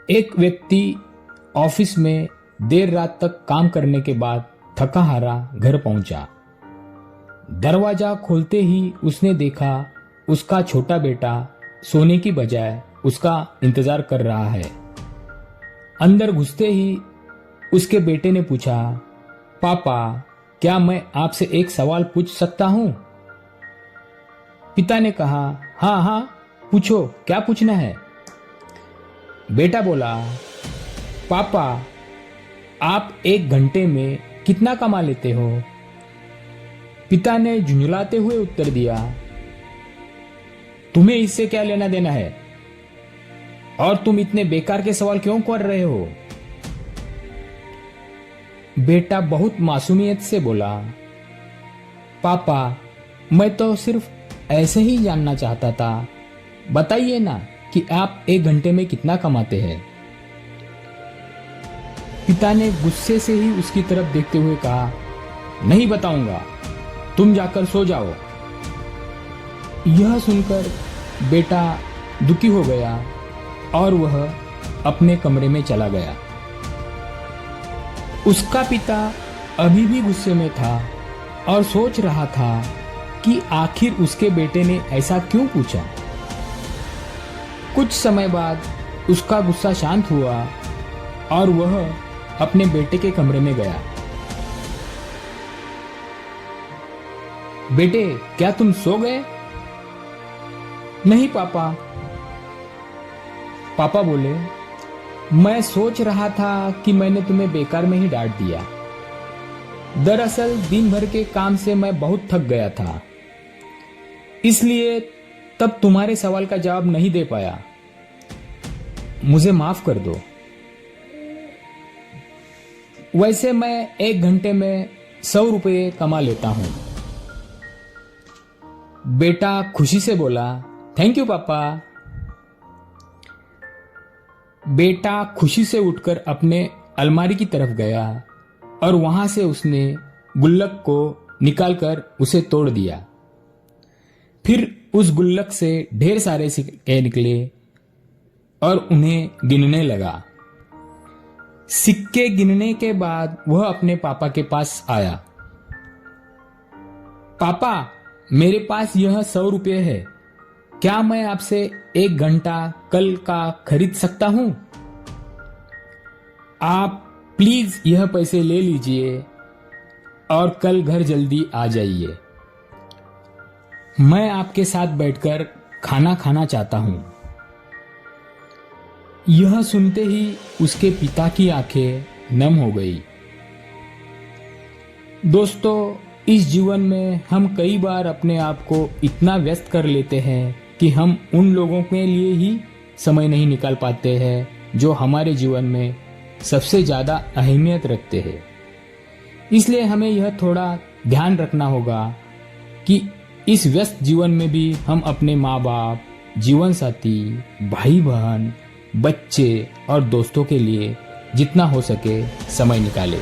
एक व्यक्ति ऑफिस में देर रात तक काम करने के बाद थका हारा घर पहुंचा। दरवाजा खोलते ही उसने देखा उसका छोटा बेटा सोने की बजाय उसका इंतजार कर रहा है। अंदर घुसते ही उसके बेटे ने पूछा, पापा क्या मैं आपसे एक सवाल पूछ सकता हूं? पिता ने कहा, हाँ हाँ पूछो, क्या पूछना है? बेटा बोला, पापा आप एक घंटे में कितना कमा लेते हो? पिता ने झुंझलाते हुए उत्तर दिया, तुम्हें इससे क्या लेना देना है और तुम इतने बेकार के सवाल क्यों कर रहे हो? बेटा बहुत मासूमियत से बोला, पापा मैं तो सिर्फ ऐसे ही जानना चाहता था, बताइए ना कि आप एक घंटे में कितना कमाते हैं। पिता ने गुस्से से ही उसकी तरफ देखते हुए कहा, नहीं बताऊंगा, तुम जाकर सो जाओ। यह सुनकर बेटा दुखी हो गया और वह अपने कमरे में चला गया। उसका पिता अभी भी गुस्से में था और सोच रहा था कि आखिर उसके बेटे ने ऐसा क्यों पूछा। कुछ समय बाद उसका गुस्सा शांत हुआ और वह अपने बेटे के कमरे में गया। बेटे क्या तुम सो गए? नहीं पापा। पापा बोले, मैं सोच रहा था कि मैंने तुम्हें बेकार में ही डांट दिया। दरअसल दिन भर के काम से मैं बहुत थक गया था, इसलिए तब तुम्हारे सवाल का जवाब नहीं दे पाया। मुझे माफ कर दो। वैसे मैं एक घंटे में 100 रुपये कमा लेता हूं। बेटा खुशी से बोला, थैंक यू पापा। बेटा खुशी से उठकर अपने अलमारी की तरफ गया और वहां से उसने गुल्लक को निकालकर उसे तोड़ दिया। फिर उस गुल्लक से ढेर सारे सिक्के निकले और उन्हें गिनने लगा। सिक्के गिनने के बाद वह अपने पापा के पास आया। पापा मेरे पास यह 100 रुपये है, क्या मैं आपसे 1 घंटा कल का खरीद सकता हूं? आप प्लीज यह पैसे ले लीजिए और कल घर जल्दी आ जाइए। मैं आपके साथ बैठकर खाना खाना चाहता हूं। यह सुनते ही उसके पिता की आंखें नम हो गई। दोस्तों, इस जीवन में हम कई बार अपने आप को इतना व्यस्त कर लेते हैं कि हम उन लोगों के लिए ही समय नहीं निकाल पाते हैं जो हमारे जीवन में सबसे ज्यादा अहमियत रखते हैं। इसलिए हमें यह थोड़ा ध्यान रखना होगा कि इस व्यस्त जीवन में भी हम अपने माँ बाप, जीवन साथी, भाई बहन, बच्चे और दोस्तों के लिए जितना हो सके समय निकालें।